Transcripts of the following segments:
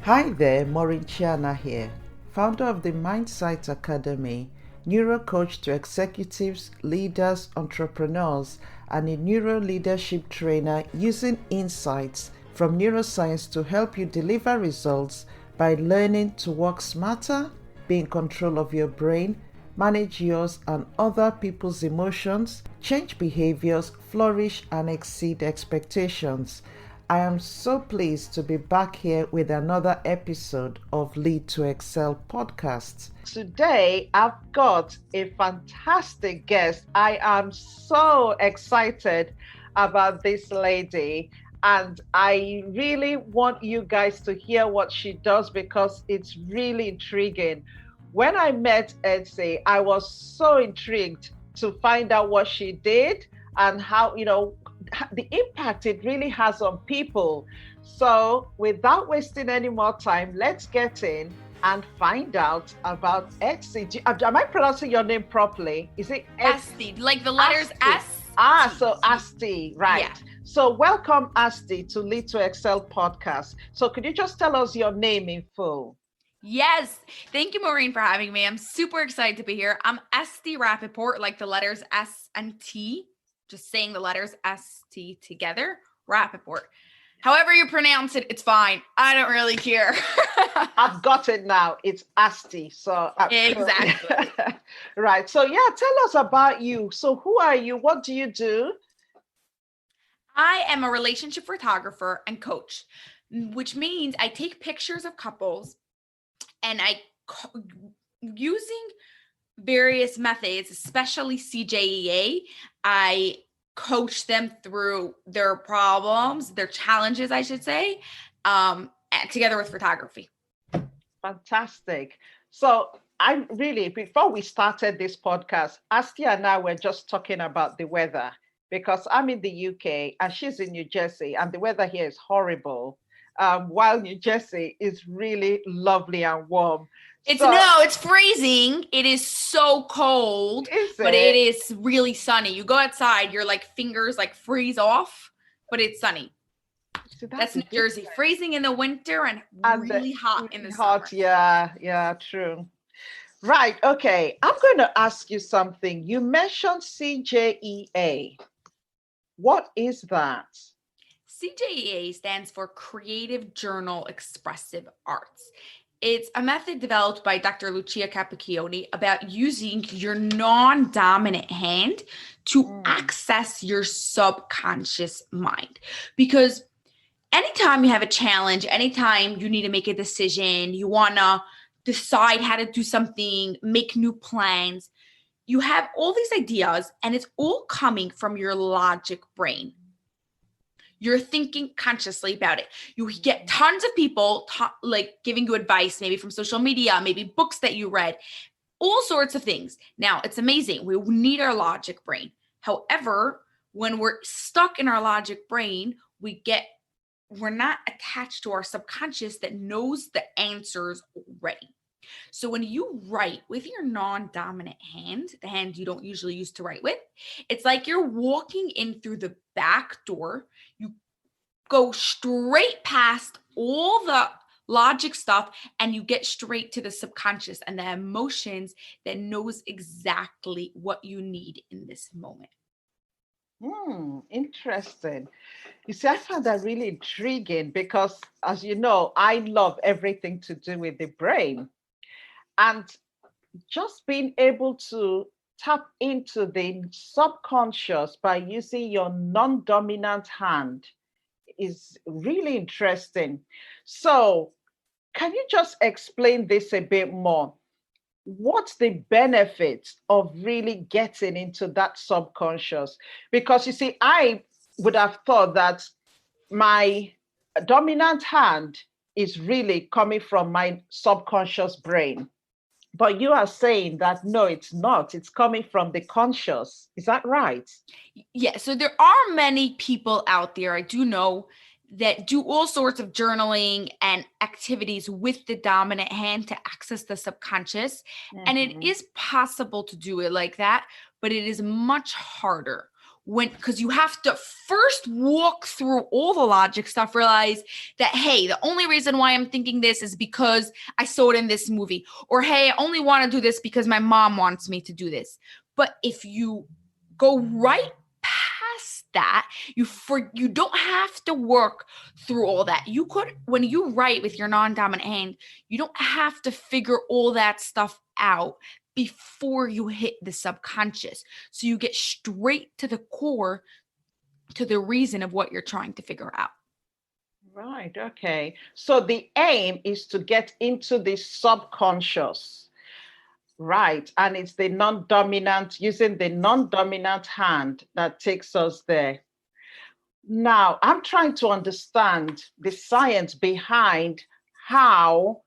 Hi there, Maureen here, founder of the Mindsight Academy, neuro coach to executives, leaders, entrepreneurs, and a neuro leadership trainer using insights from neuroscience to help you deliver results by learning to work smarter, be in control of your brain, manage yours and other people's emotions, change behaviors, flourish, and exceed expectations. I am so pleased to be back here with another episode of Lead to Excel podcast. Today, I've got a fantastic guest. I am so excited about this lady, and I really want you guys to hear what she does because it's really intriguing. When I met Etsy, I was so intrigued to find out what she did and how, the impact it really has on people. So without wasting any more time, let's get in and find out about Etsy. Am I pronouncing your name properly? Is it ST, like the letters S? So ST, right. Yeah. So welcome ST to Lead to Excel podcast. So could you just tell us your name in full? Yes. Thank you, Maureen, for having me. I'm super excited to be here. I'm ST Rappaport, like the letters S and T. Just saying the letters ST together, Rappaport. However you pronounce it, it's fine. I don't really care. I've got it now. It's ST. So exactly. Right. So tell us about you. So who are you? What do you do? I am a relationship photographer and coach, which means I take pictures of couples and using various methods, especially CEJA, I coach them through their problems, their challenges, I should say, together with photography. Fantastic. So before we started this podcast, Astia and I were just talking about the weather because I'm in the UK and she's in New Jersey and the weather here is horrible, while New Jersey is really lovely and warm. It's freezing. It is so cold, but it is really sunny. You go outside, your fingers freeze off, but it's sunny. So that's New Jersey. Freezing in the winter and really hot in the summer. Yeah, true. Right. Okay. I'm going to ask you something. You mentioned CEJA. What is that? CEJA stands for Creative Journal Expressive Arts. It's a method developed by Dr. Lucia Capacchione about using your non-dominant hand to access your subconscious mind. Because anytime you have a challenge, anytime you need to make a decision, you want to decide how to do something, make new plans, you have all these ideas and it's all coming from your logic brain. You're thinking consciously about it. You get tons of people giving you advice, maybe from social media, maybe books that you read, all sorts of things. Now, it's amazing. We need our logic brain. However, when we're stuck in our logic brain, we're not attached to our subconscious that knows the answers already. So when you write with your non-dominant hand, the hand you don't usually use to write with, it's like you're walking in through the back door. You go straight past all the logic stuff and you get straight to the subconscious and the emotions that knows exactly what you need in this moment. Interesting. You see, I found that really intriguing because, as you know, I love everything to do with the brain. And just being able to tap into the subconscious by using your non-dominant hand is really interesting. So can you just explain this a bit more? What's the benefit of really getting into that subconscious? Because you see, I would have thought that my dominant hand is really coming from my subconscious brain. But you are saying that, no, it's not. It's coming from the conscious. Is that right? Yeah. So there are many people out there, I do know, that do all sorts of journaling and activities with the dominant hand to access the subconscious. And it is possible to do it like that, but it is much harder. because you have to first walk through all the logic stuff, realize that, hey, the only reason why I'm thinking this is because I saw it in this movie, or hey, I only want to do this because my mom wants me to do this. But if you go right past that, you don't have to work through all that. You could, when you write with your non-dominant hand, you don't have to figure all that stuff out before you hit the subconscious. So you get straight to the core, to the reason of what you're trying to figure out. Right. Okay. So the aim is to get into the subconscious. Right. And it's the non-dominant, using the non-dominant hand that takes us there. Now, I'm trying to understand the science behind how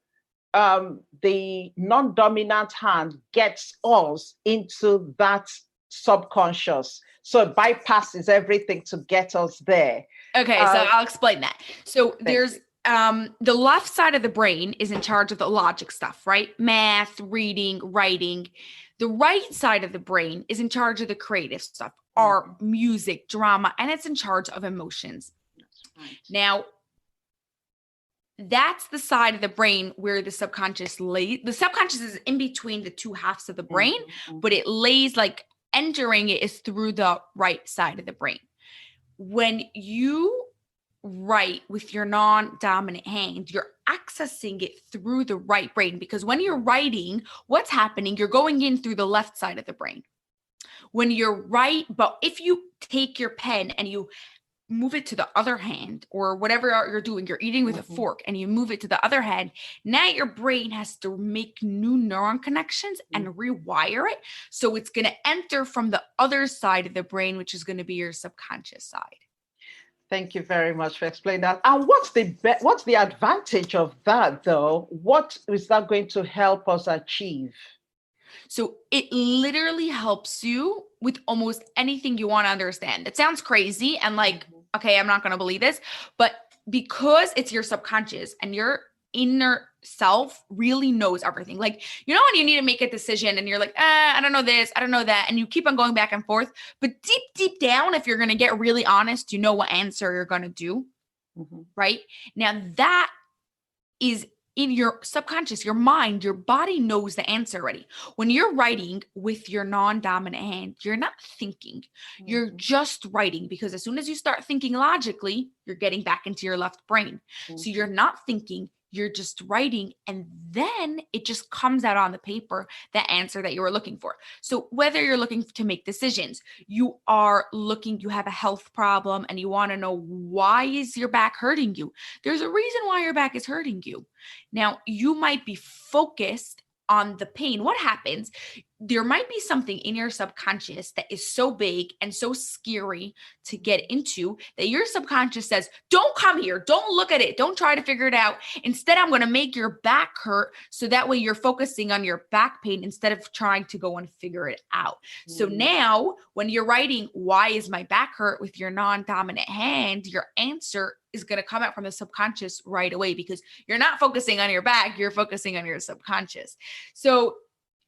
the non-dominant hand gets us into that subconscious. So it bypasses everything to get us there. Okay, so I'll explain that. So there's the left side of the brain is in charge of the logic stuff, right? Math, reading, writing. The right side of the brain is in charge of the creative stuff, art, music, drama, and it's in charge of emotions. Right. Now, that's the side of the brain where the subconscious lays. The subconscious is in between the two halves of the brain, but it lays, like, entering it is through the right side of the brain. When you write with your non-dominant hand, you're accessing it through the right brain, because when you're writing, what's happening? You're going in through the left side of the brain. When you're but if you take your pen and you move it to the other hand, or whatever you're doing, you're eating with a fork and you move it to the other hand, now your brain has to make new neuron connections and rewire it. So it's going to enter from the other side of the brain, which is going to be your subconscious side. Thank you very much for explaining that. And what's the advantage of that, though? What is that going to help us achieve? So it literally helps you with almost anything you want to understand. It sounds crazy and like, okay, I'm not going to believe this, but because it's your subconscious and your inner self really knows everything. Like, you know, when you need to make a decision and you're like, I don't know this, I don't know that. And you keep on going back and forth, but deep down, if you're going to get really honest, you know what answer you're going to do, right? Now that is in your subconscious, your mind, your body knows the answer already. When you're writing with your non-dominant hand, you're not thinking, you're just writing, because as soon as you start thinking logically, you're getting back into your left brain. So you're not thinking, you're just writing, and then it just comes out on the paper, the answer that you were looking for. So whether you're looking to make decisions, you have a health problem and you want to know, why is your back hurting you? There's a reason why your back is hurting you. Now, you might be focused on the pain. What happens? There might be something in your subconscious that is so big and so scary to get into that your subconscious says, don't come here. Don't look at it. Don't try to figure it out. Instead, I'm going to make your back hurt. So that way you're focusing on your back pain instead of trying to go and figure it out. So now when you're writing, why is my back hurt, with your non-dominant hand, your answer is going to come out from the subconscious right away, because you're not focusing on your back, you're focusing on your subconscious. So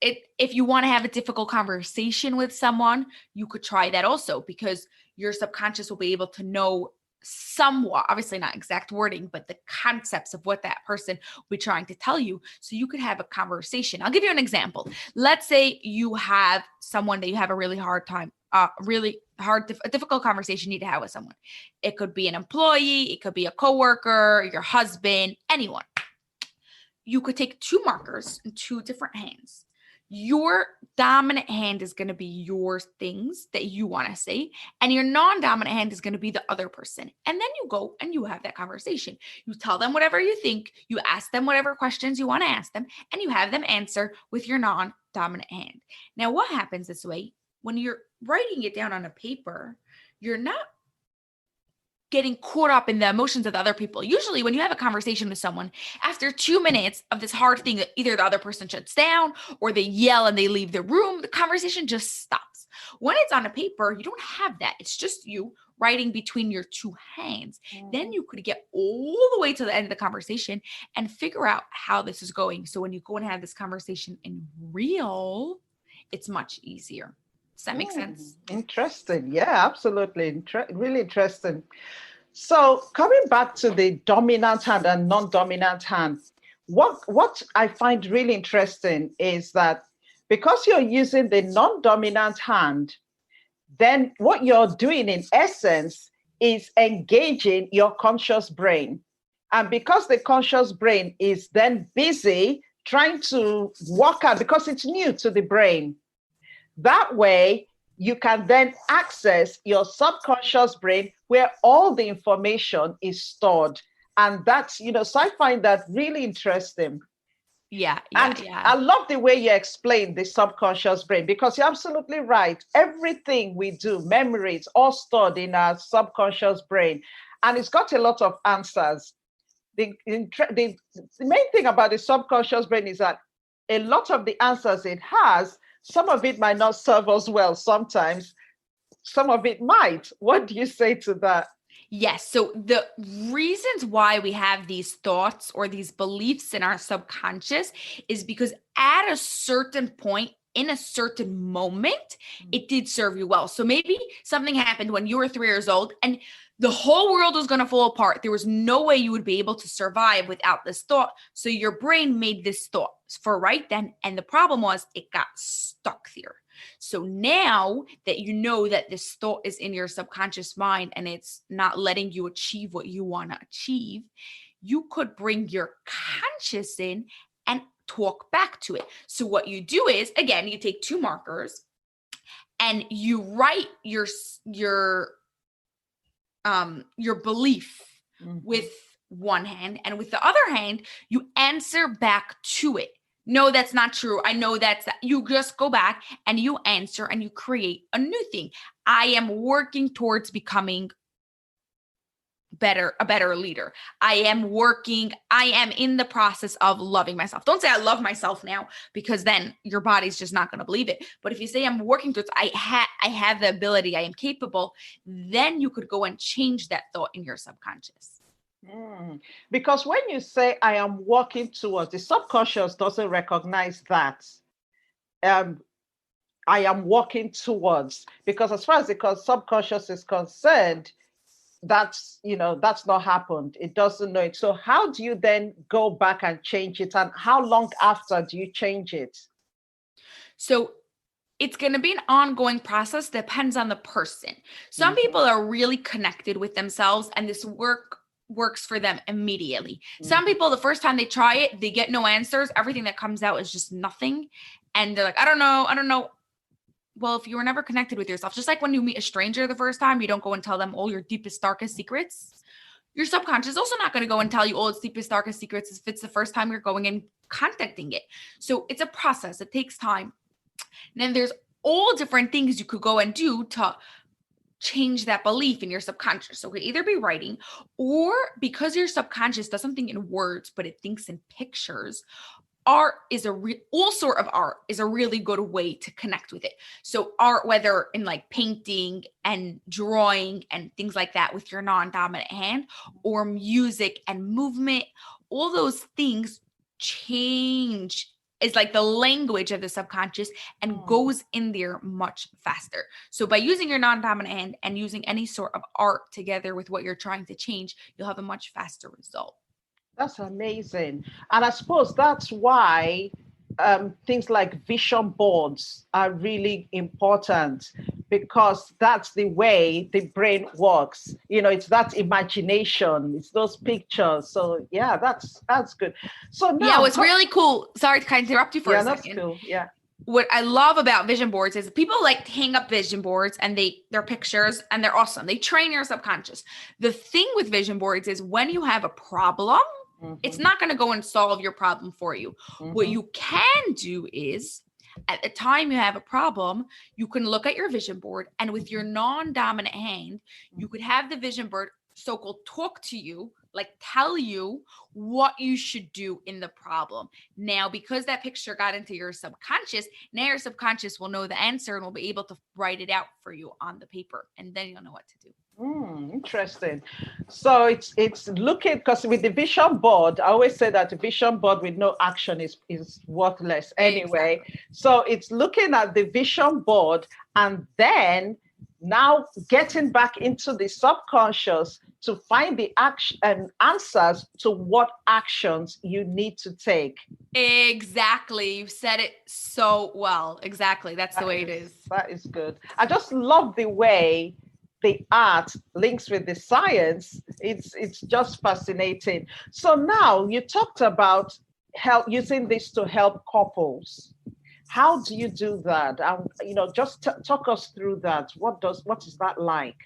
if you want to have a difficult conversation with someone, you could try that also, because your subconscious will be able to know somewhat, obviously not exact wording, but the concepts of what that person will be trying to tell you. So you could have a conversation. I'll give you an example. Let's say you have someone that you have a really hard time, a difficult conversation you need to have with someone. It could be an employee, it could be a coworker, your husband, anyone. You could take two markers in two different hands. Your dominant hand is going to be your things that you want to say, and your non-dominant hand is going to be the other person. And then you go and you have that conversation. You tell them whatever you think, you ask them whatever questions you want to ask them, and you have them answer with your non-dominant hand. Now, what happens this way? When you're writing it down on a paper, you're not getting caught up in the emotions of the other people. Usually when you have a conversation with someone, after 2 minutes of this hard thing, either the other person shuts down or they yell and they leave the room, the conversation just stops. When it's on a paper, you don't have that. It's just you writing between your two hands. Then you could get all the way to the end of the conversation and figure out how this is going. So when you go and have this conversation in real, it's much easier. Does that make sense? Interesting. Yeah, absolutely. Really interesting. So coming back to the dominant hand and non-dominant hand, what I find really interesting is that because you're using the non-dominant hand, then what you're doing in essence is engaging your conscious brain. And because the conscious brain is then busy trying to work out, because it's new to the brain, that way you can then access your subconscious brain where all the information is stored. And that's, so I find that really interesting. Yeah. I love the way you explain the subconscious brain, because you're absolutely right. Everything we do, memories, all stored in our subconscious brain. And it's got a lot of answers. The main thing about the subconscious brain is that a lot of the answers it has, some of it might not serve us well sometimes. Some of it might. What do you say to that? Yes. So the reasons why we have these thoughts or these beliefs in our subconscious is because at a certain point, in a certain moment, it did serve you well. So maybe something happened when you were 3 years old and the whole world was going to fall apart. There was no way you would be able to survive without this thought. So your brain made this thought for right then. And the problem was it got stuck there. So now that you know that this thought is in your subconscious mind and it's not letting you achieve what you want to achieve, you could bring your conscious in and talk back to it. So what you do is, again, you take 2 markers and you write your belief with one hand, and with the other hand, you answer back to it. No, that's not true. I know that's that. You just go back and you answer and you create a new thing. I am working towards becoming a better leader. I am in the process of loving myself. Don't say I love myself now, because then your body's just not going to believe it. But if you say I'm working towards, I have the ability, I am capable, then you could go and change that thought in your subconscious. Because when you say I am working towards, the subconscious doesn't recognize that. I am working towards, because as far as the subconscious is concerned, that's not happened. It doesn't know it. So how do you then go back and change it? And how long after do you change it? So it's going to be an ongoing process. Depends on the person. Some people are really connected with themselves and this works for them immediately. Some people, the first time they try it, they get no answers. Everything that comes out is just nothing. And they're like, I don't know. Well, if you were never connected with yourself, just like when you meet a stranger the first time, you don't go and tell them all your deepest, darkest secrets. Your subconscious is also not going to go and tell you all its deepest, darkest secrets if it's the first time you're going and contacting it. So it's a process. It takes time. And then there's all different things you could go and do to change that belief in your subconscious. So it could either be writing, or because your subconscious doesn't think in words, but it thinks in pictures. Art is all sort of art is a really good way to connect with it. So art, whether in like painting and drawing and things like that with your non-dominant hand, or music and movement, all those things change. Is like the language of the subconscious and goes in there much faster. So by using your non-dominant hand and using any sort of art together with what you're trying to change, you'll have a much faster result. That's amazing. And I suppose that's why things like vision boards are really important, because that's the way the brain works. It's that imagination, it's those pictures. So yeah, that's good. So now, what's really cool. Sorry to kind of interrupt you for a second. That's cool. Yeah. What I love about vision boards is people like to hang up vision boards and they're pictures and they're awesome. They train your subconscious. The thing with vision boards is when you have a problem, it's not going to go and solve your problem for you. What you can do is, at the time you have a problem, you can look at your vision board, and with your non-dominant hand, you could have the vision board so-called talk to you, like tell you what you should do in the problem. Now, because that picture got into your subconscious, now your subconscious will know the answer and will be able to write it out for you on the paper, and then you'll know what to do. Interesting. So it's looking, because with the vision board, I always say that the vision board with no action is worthless anyway. Exactly. So it's looking at the vision board and then now getting back into the subconscious to find the action and answers to what actions you need to take. Exactly. You said it so well. Exactly. That's the way it is. That is good. I just love the way the art links with the science. It's just fascinating. So now you talked about help using this to help couples. How do you do that? Just talk us through that. What is that like?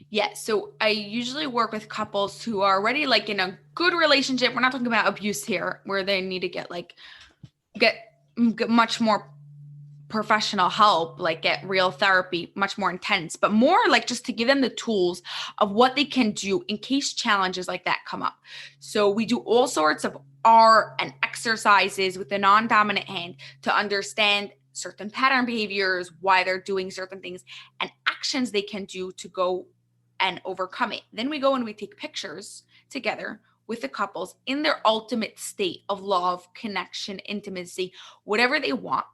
Yeah, so I usually work with couples who are already like in a good relationship. We're not talking about abuse here, where they need to get much more professional help, like get real therapy, much more intense, but more like just to give them the tools of what they can do in case challenges like that come up. So we do all sorts of art and exercises with the non-dominant hand to understand certain pattern behaviors, why they're doing certain things, and actions they can do to go and overcome it. Then we go and we take pictures together with the couples in their ultimate state of love, connection, intimacy, whatever they want.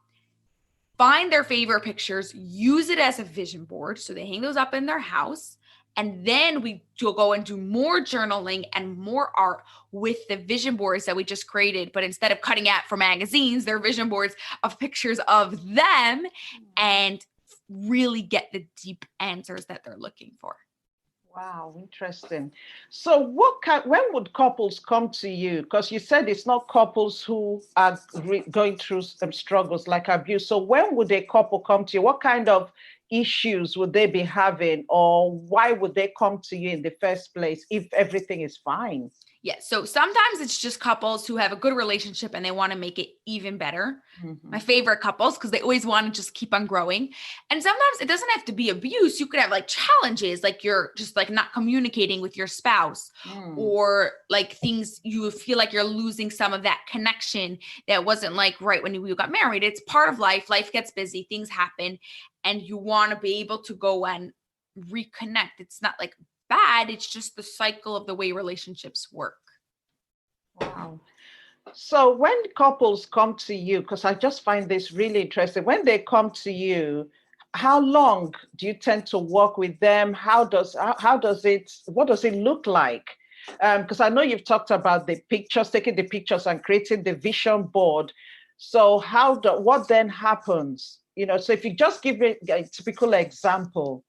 Find their favorite pictures, use it as a vision board. So they hang those up in their house. And then we go and do more journaling and more art with the vision boards that we just created. But instead of cutting out for magazines, they're vision boards of pictures of them and really get the deep answers that they're looking for. Wow, interesting. So when would couples come to you? Because you said it's not couples who are going through some struggles like abuse. So when would a couple come to you? What kind of issues would they be having, or why would they come to you in the first place if everything is fine? Yeah. So sometimes it's just couples who have a good relationship and they want to make it even better. Mm-hmm. My favorite couples, because they always want to just keep on growing. And sometimes it doesn't have to be abuse. You could have like challenges, like you're just like not communicating with your spouse or like things you feel like you're losing some of that connection that wasn't like right when you got married. It's part of life. Life gets busy. Things happen. And you want to be able to go and reconnect. It's not like bad. It's just the cycle of the way relationships work. Wow. So when couples come to you, because I just find this really interesting, when they come to you, how long do you tend to work with them? What does it look like? Because I know you've talked about the pictures, taking the pictures and creating the vision board. So what then happens? So if you just give me a typical example.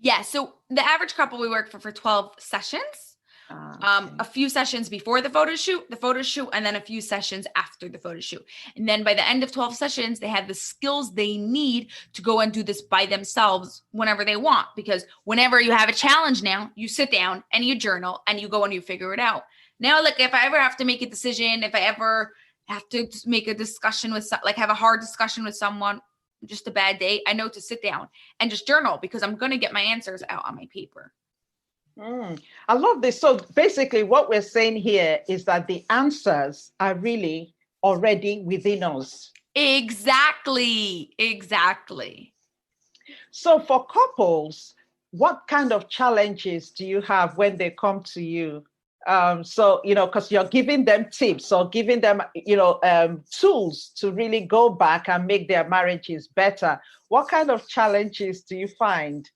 Yeah. So the average couple we work for 12 sessions, a few sessions before the photo shoot, and then a few sessions after the photo shoot. And then by the end of 12 sessions, they have the skills they need to go and do this by themselves whenever they want. Because whenever you have a challenge now, you sit down and you journal and you go and you figure it out. Now, like if I ever have to make a decision, if I ever have to make a discussion with have a hard discussion with someone, just a bad day, I know to sit down and just journal because I'm going to get my answers out on my paper. I love this. So basically what we're saying here is that the answers are really already within us. Exactly. So for couples, what kind of challenges do you have when they come to you? Because you're giving them tips or giving them, tools to really go back and make their marriages better. What kind of challenges do you find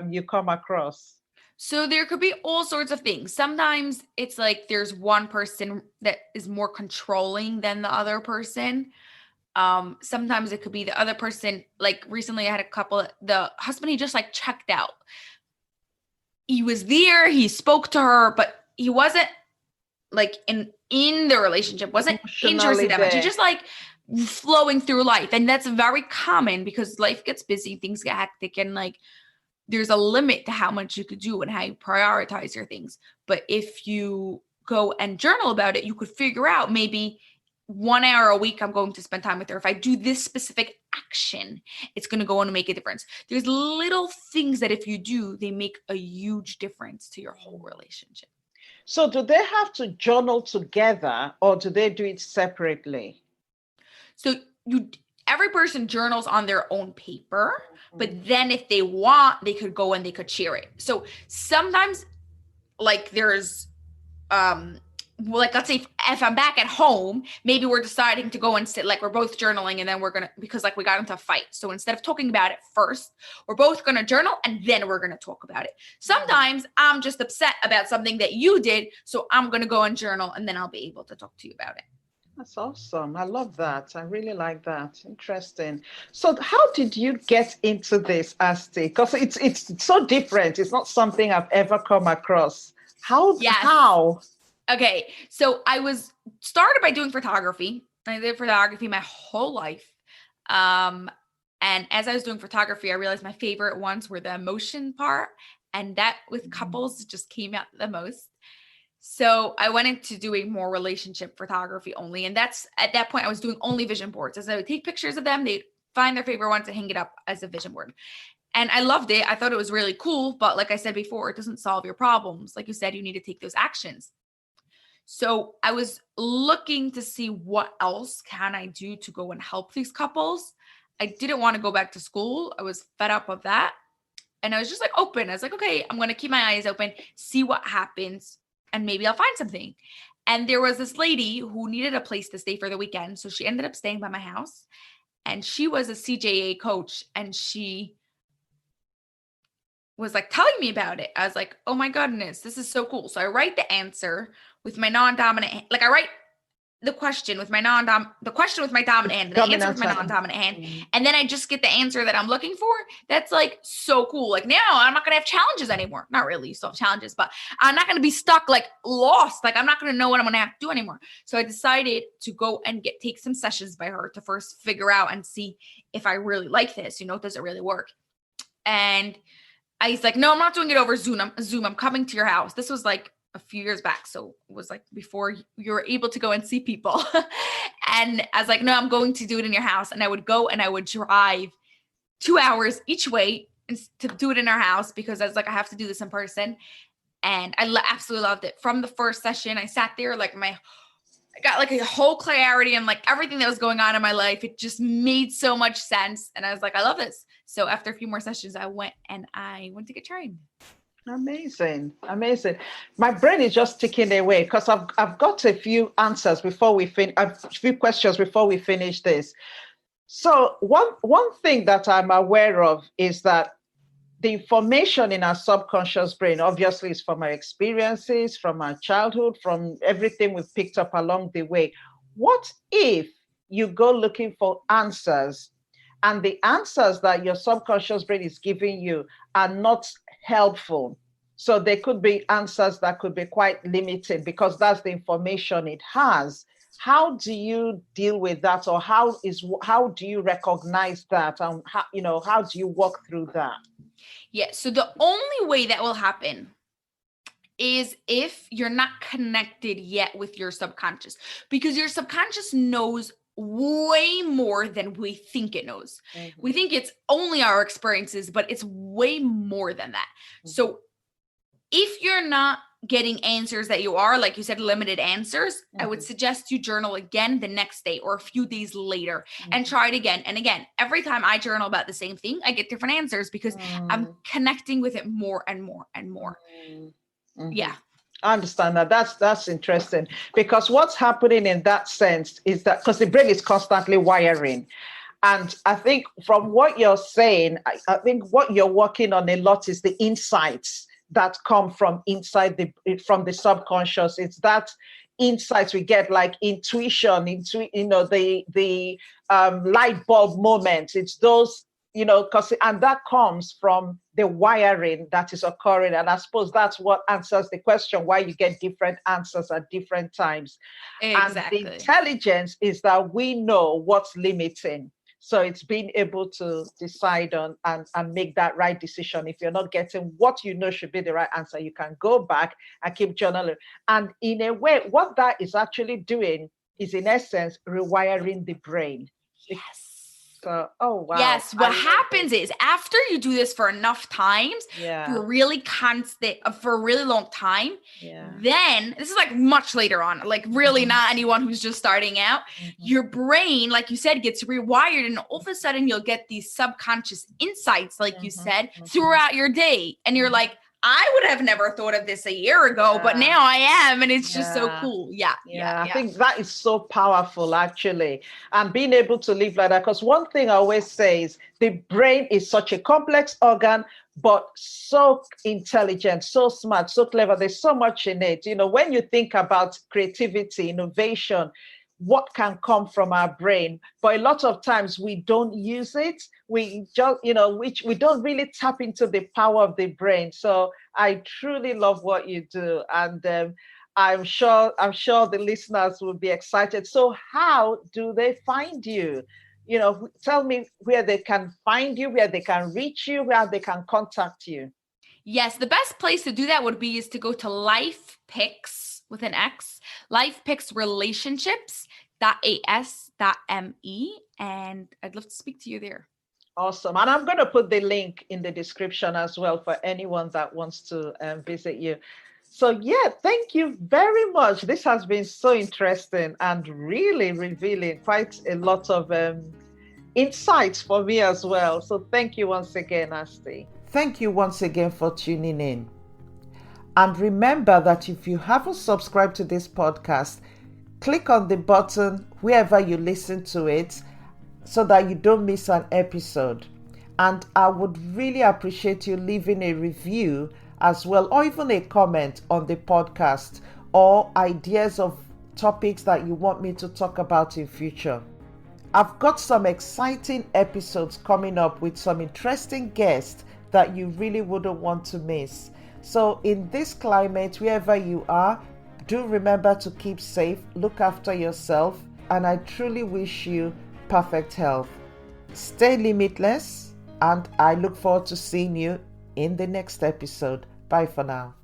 you come across? So there could be all sorts of things. Sometimes it's like there's one person that is more controlling than the other person. Sometimes it could be the other person. Like recently I had a couple, the husband, he just like checked out. He was there, he spoke to her, but he wasn't like in the relationship, wasn't interested that much. He just like flowing through life. And that's very common because life gets busy, things get hectic, and like there's a limit to how much you could do and how you prioritize your things. But if you go and journal about it, you could figure out maybe 1 hour a week I'm going to spend time with her. If I do this specific action, it's going to go on to make a difference. There's little things that if you do, they make a huge difference to your whole relationship. So do they have to journal together or do they do it separately? So every person journals on their own paper, but then if they want, they could go and they could share it. So sometimes like there's, like, let's say if I'm back at home, maybe we're deciding to go and sit, like we're both journaling and then we're going to, because like we got into a fight. So instead of talking about it first, we're both going to journal and then we're going to talk about it. Sometimes I'm just upset about something that you did. So I'm going to go and journal and then I'll be able to talk to you about it. That's awesome. I love that. I really like that. Interesting. So how did you get into this, Asti? Because it's so different. It's not something I've ever come across. How? Yes. How? Okay. So I was started by doing photography. I did photography my whole life. And as I was doing photography, I realized my favorite ones were the emotion part. And that with couples just came out the most. So I went into doing more relationship photography only. And that's at that point I was doing only vision boards. As I would take pictures of them, they'd find their favorite ones and hang it up as a vision board. And I loved it. I thought it was really cool. But like I said before, it doesn't solve your problems. Like you said, you need to take those actions. So I was looking to see what else can I do to go and help these couples. I didn't want to go back to school. I was fed up of that. And I was just like open. I was like, okay, I'm going to keep my eyes open, see what happens. And maybe I'll find something. And there was this lady who needed a place to stay for the weekend. So she ended up staying by my house. And she was a CEJA coach. And she was like telling me about it. I was like, oh my goodness, this is so cool. So I write the answer with my non-dominant, like I write the question with my the question with my dominant hand, and the answer with my non-dominant hand. And then I just get the answer that I'm looking for. That's like so cool. Like now I'm not going to have challenges anymore. Not really, you still have challenges, but I'm not going to be stuck, like lost. Like I'm not going to know what I'm going to have to do anymore. So I decided to go and take some sessions by her to first figure out and see if I really like this, does it really work? And I was like, no, I'm not doing it over Zoom. I'm coming to your house. This was like a few years back. So it was like before you were able to go and see people. And I was like, no, I'm going to do it in your house. And I would go and I would drive 2 hours each way to do it in our house because I was like, I have to do this in person. And I absolutely loved it. From the first session, I sat there like I got like a whole clarity and like everything that was going on in my life. It just made so much sense. And I was like, I love this. So after a few more sessions, I went to get trained. Amazing. My brain is just ticking away because I've got a few answers before we finish, a few questions before we finish this. So one thing that I'm aware of is that the information in our subconscious brain obviously is from our experiences, from our childhood, from everything we've picked up along the way. What if you go looking for answers and the answers that your subconscious brain is giving you are not helpful? So there could be answers that could be quite limited because that's the information it has. How do you deal with that, or how do you recognize that, and how do you walk through that? Yeah, so the only way that will happen is if you're not connected yet with your subconscious, because your subconscious knows way more than we think it knows. Mm-hmm. We think it's only our experiences, but it's way more than that. Mm-hmm. So if you're not getting answers that you are, like you said, limited answers, mm-hmm. I would suggest you journal again the next day or a few days later, mm-hmm. and try it again. And again, every time I journal about the same thing, I get different answers because I'm connecting with it more and more and more. Mm-hmm. Yeah. I understand that. That's interesting, because what's happening in that sense is that because the brain is constantly wiring. And I think from what you're saying, I think what you're working on a lot is the insights that come from inside from the subconscious. It's that insights we get, like intuition, the light bulb moments. It's those, and that comes from the wiring that is occurring. And I suppose that's what answers the question why you get different answers at different times. Exactly. And the intelligence is that we know what's limiting. So it's being able to decide on and make that right decision. If you're not getting what should be the right answer, you can go back and keep journaling. And in a way, what that is actually doing is, in essence, rewiring the brain. Yes. So, oh wow. Yes, what happens is after you do this for enough times, for really constant, for a really long time, then this is like much later on, like really not anyone who's just starting out, your brain, like you said, gets rewired, and all of a sudden you'll get these subconscious insights, like you said, throughout your day. And you're like, I would have never thought of this a year ago, but now I am. And it's just so cool. Yeah. I think that is so powerful, actually. And being able to live like that. Because one thing I always say is the brain is such a complex organ, but so intelligent, so smart, so clever. There's so much in it. You know, when you think about creativity, innovation, what can come from our brain, but a lot of times we don't use it. We just, we don't really tap into the power of the brain. So I truly love what you do, and I'm sure the listeners will be excited. So how do they find you? Tell me where they can find you, where they can reach you, where they can contact you. Yes, the best place to do that is to go to LifePix with an X, LifePix Relationships.as.me, and I'd love to speak to you there. Awesome. And I'm going to put the link in the description as well for anyone that wants to visit you. So thank you very much. This has been so interesting and really revealing quite a lot of insights for me as well. So thank you once again, ST. Thank you once again for tuning in. And remember that if you haven't subscribed to this podcast, click on the button wherever you listen to it so that you don't miss an episode. And I would really appreciate you leaving a review as well, or even a comment on the podcast, or ideas of topics that you want me to talk about in future. I've got some exciting episodes coming up with some interesting guests that you really wouldn't want to miss. So in this climate, wherever you are, do remember to keep safe, look after yourself, and I truly wish you perfect health. Stay limitless, and I look forward to seeing you in the next episode. Bye for now.